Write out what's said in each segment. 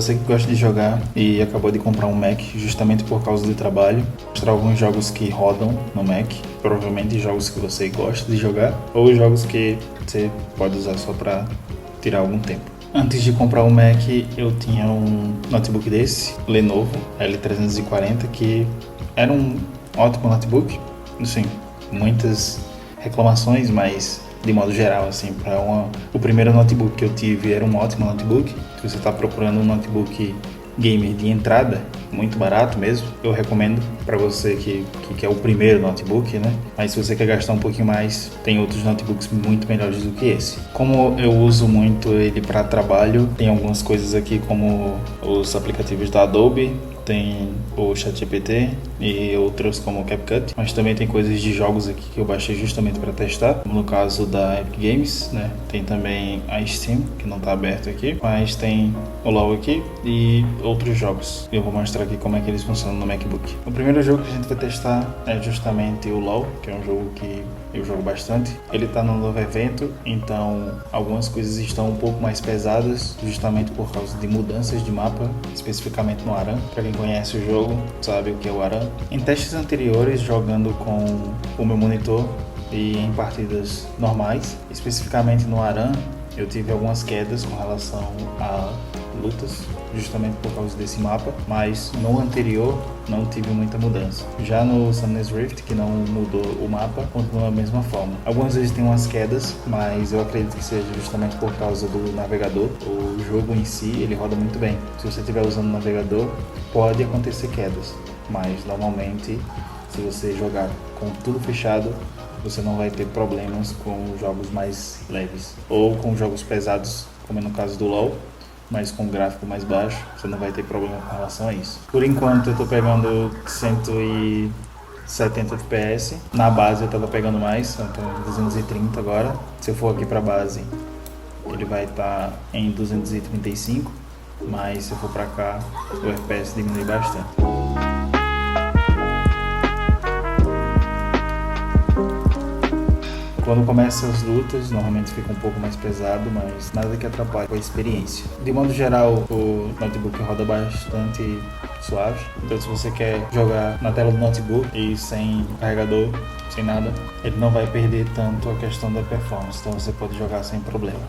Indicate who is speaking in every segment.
Speaker 1: você que gosta de jogar e acabou de comprar um Mac justamente por causa do trabalho, mostrar alguns jogos que rodam no Mac, provavelmente jogos que você gosta de jogar ou jogos que você pode usar só para tirar algum tempo. Antes de comprar o Mac, eu tinha um notebook desse, Lenovo L340, que era um ótimo notebook. Assim, muitas reclamações, mas de modo geral, assim, o primeiro notebook que eu tive era um ótimo notebook. Se você está procurando um notebook gamer de entrada, muito barato mesmo, eu recomendo para você que quer o primeiro notebook, né? Mas se você quer gastar um pouquinho mais, tem outros notebooks muito melhores do que esse. Como eu uso muito ele para trabalho, tem algumas coisas aqui como os aplicativos da Adobe, tem o ChatGPT e outros como o CapCut, mas também tem coisas de jogos aqui que eu baixei justamente para testar, como no caso da Epic Games, né? Tem também a Steam, que não está aberto aqui, mas tem o LoL aqui e outros jogos. Eu vou mostrar aqui como é que eles funcionam no MacBook. O primeiro jogo que a gente vai testar é justamente o LoL, que é um jogo que eu jogo bastante. Ele está no novo evento, então algumas coisas estão um pouco mais pesadas, justamente por causa de mudanças de mapa, especificamente no Aran. Para quem conhece o jogo, sabe o que é o Aran. Em testes anteriores, jogando com o meu monitor e em partidas normais, especificamente no Aran, eu tive algumas quedas com relação a lutas, justamente por causa desse mapa, mas no anterior não tive muita mudança. Já no Summoner's Rift, que não mudou o mapa, continua da mesma forma. Algumas vezes tem umas quedas, mas eu acredito que seja justamente por causa do navegador. O jogo em si, ele roda muito bem. Se você estiver usando o navegador, pode acontecer quedas, mas normalmente, se você jogar com tudo fechado, você não vai ter problemas com jogos mais leves ou com jogos pesados, como é no caso do LoL, mas com gráfico mais baixo, você não vai ter problema com relação a isso. Por enquanto eu estou pegando 170 FPS, na base eu estava pegando mais, eu estou em 230 agora. Se eu for aqui para a base, ele vai estar em 235, mas se eu for para cá, o FPS diminui bastante. Quando começam as lutas, normalmente fica um pouco mais pesado, mas nada que atrapalhe a experiência. De modo geral, o notebook roda bastante suave. Então, se você quer jogar na tela do notebook e sem carregador, sem nada, ele não vai perder tanto a questão da performance. Então, você pode jogar sem problema.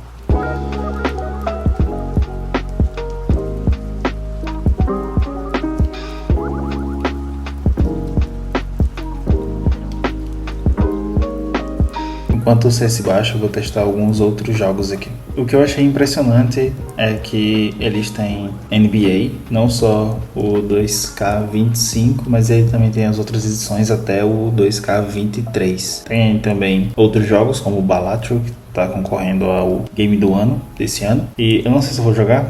Speaker 1: Enquanto o CS baixa, eu vou testar alguns outros jogos aqui. O que eu achei impressionante é que eles têm NBA, não só o 2K25, mas ele também tem as outras edições até o 2K23. Tem também outros jogos como o Balatro, que tá concorrendo ao Game do Ano desse ano. E eu não sei se eu vou jogar,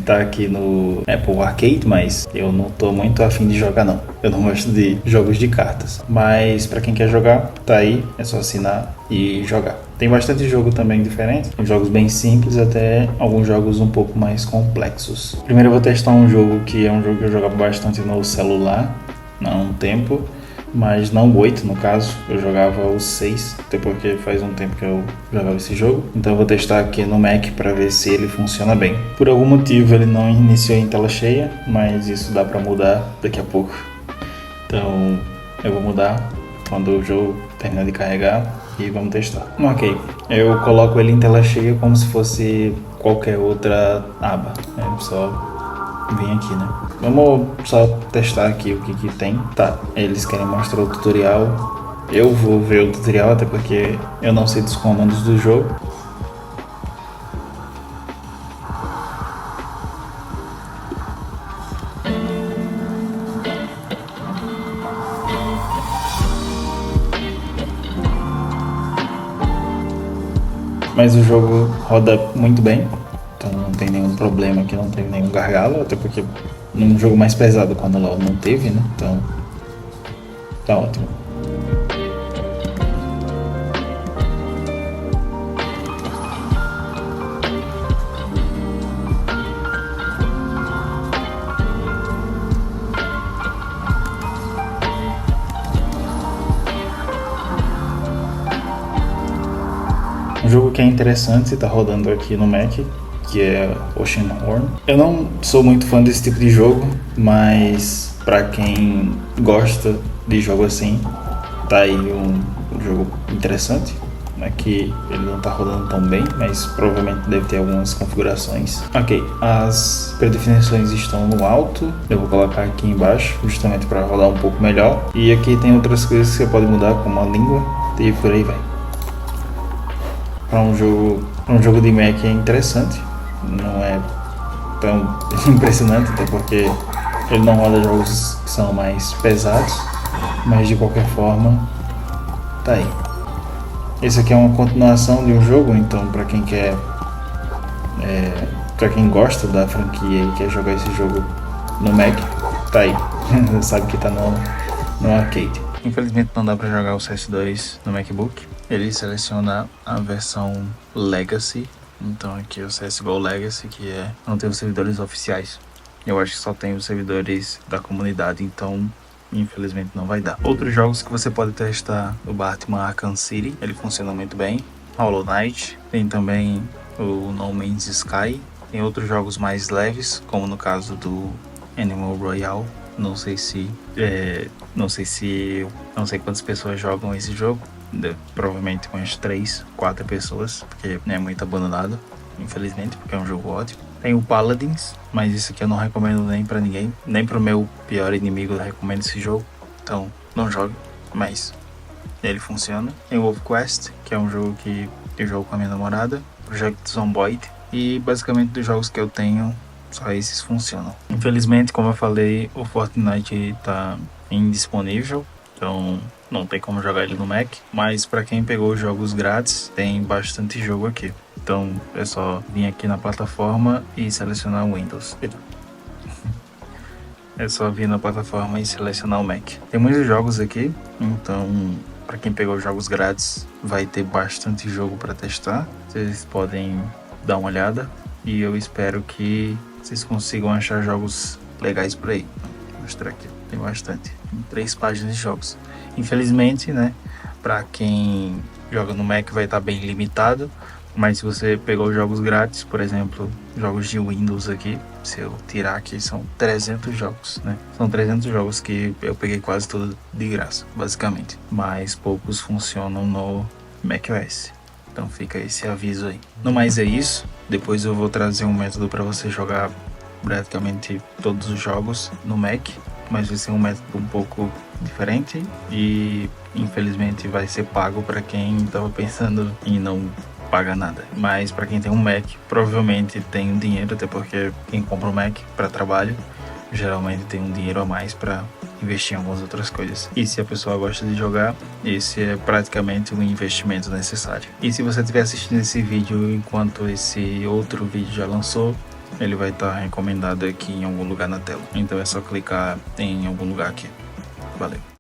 Speaker 1: tá aqui no Apple Arcade, mas eu não tô muito afim de jogar não. Eu não gosto de jogos de cartas. Mas pra quem quer jogar, tá aí, é só assinar e jogar. Tem bastante jogo também diferente, jogos bem simples até alguns jogos um pouco mais complexos. Primeiro eu vou testar um jogo que é um jogo que eu jogava bastante no celular há um tempo, mas não o 8 no caso, eu jogava o 6, até porque faz um tempo que eu jogava esse jogo. Então eu vou testar aqui no Mac para ver se ele funciona bem. Por algum motivo ele não iniciou em tela cheia, mas isso dá para mudar daqui a pouco. Então eu vou mudar quando o jogo terminar de carregar e vamos testar. Ok, eu coloco ele em tela cheia como se fosse qualquer outra aba, só vem aqui, né? Vamos só testar aqui o que tem. Tá, eles querem mostrar o tutorial. Eu vou ver o tutorial, até porque eu não sei dos comandos do jogo. Mas o jogo roda muito bem, então não tem nenhum problema aqui, não tem nenhum gargalo, até porque num jogo mais pesado quando o LoL não teve, né? Então tá ótimo. Um jogo que é interessante, está rodando aqui no Mac, que é Oceanhorn. Eu não sou muito fã desse tipo de jogo, mas para quem gosta de jogo assim, tá aí um jogo interessante. Aqui ele não tá rodando tão bem, mas provavelmente deve ter algumas configurações. Ok, as predefinições estão no alto, eu vou colocar aqui embaixo justamente para rodar um pouco melhor. E aqui tem outras coisas que você pode mudar, como a língua e por aí vai. Para um jogo de Mac é interessante, não é tão impressionante, até porque ele não roda jogos que são mais pesados, mas de qualquer forma tá aí. Esse aqui é uma continuação de um jogo, então para quem quer, para quem gosta da franquia e quer jogar esse jogo no Mac, tá aí. Sabe que tá no arcade. Infelizmente não dá para jogar o CS2 no MacBook. Ele seleciona a versão Legacy. Então aqui é o CSGO Legacy, que não tem os servidores oficiais. Eu acho que só tem os servidores da comunidade, então infelizmente não vai dar. Outros jogos que você pode testar: o Batman Arkham City, ele funciona muito bem. Hollow Knight, tem também o No Man's Sky. Tem outros jogos mais leves, como no caso do Animal Royale. Não sei quantas pessoas jogam esse jogo. Provavelmente umas 3, 4 pessoas, porque é muito abandonado, infelizmente, porque é um jogo ótimo. Tem o Paladins, mas isso aqui eu não recomendo nem pra ninguém, nem pro meu pior inimigo eu recomendo esse jogo, então não jogue, mas ele funciona. Tem o Wolf Quest, que é um jogo que eu jogo com a minha namorada, Project Zomboid, e basicamente dos jogos que eu tenho, só esses funcionam. Infelizmente, como eu falei, o Fortnite tá indisponível, então não tem como jogar ele no Mac, mas para quem pegou os jogos grátis, tem bastante jogo aqui. Então é só vir aqui na plataforma e selecionar o Windows. É só vir na plataforma e selecionar o Mac. Tem muitos jogos aqui, então para quem pegou os jogos grátis, vai ter bastante jogo para testar. Vocês podem dar uma olhada e eu espero que vocês consigam achar jogos legais por aí. Vou mostrar aqui, tem bastante. Tem 3 páginas de jogos. Infelizmente, né, para quem joga no Mac vai estar bem limitado, mas se você pegou os jogos grátis, por exemplo, jogos de Windows aqui, se eu tirar aqui, são 300 jogos, né? São 300 jogos que eu peguei quase tudo de graça, basicamente. Mas poucos funcionam no macOS. Então fica esse aviso aí. No mais é isso. Depois eu vou trazer um método para você jogar praticamente todos os jogos no Mac, mas vai ser um método um pouco diferente e infelizmente vai ser pago para quem estava pensando em não pagar nada. Mas para quem tem um Mac, provavelmente tem um dinheiro, até porque quem compra um Mac para trabalho geralmente tem um dinheiro a mais para investir em algumas outras coisas. E se a pessoa gosta de jogar, esse é praticamente um investimento necessário. E se você estiver assistindo esse vídeo enquanto esse outro vídeo já lançou, ele vai estar recomendado aqui em algum lugar na tela. Então é só clicar em algum lugar aqui. Valeu!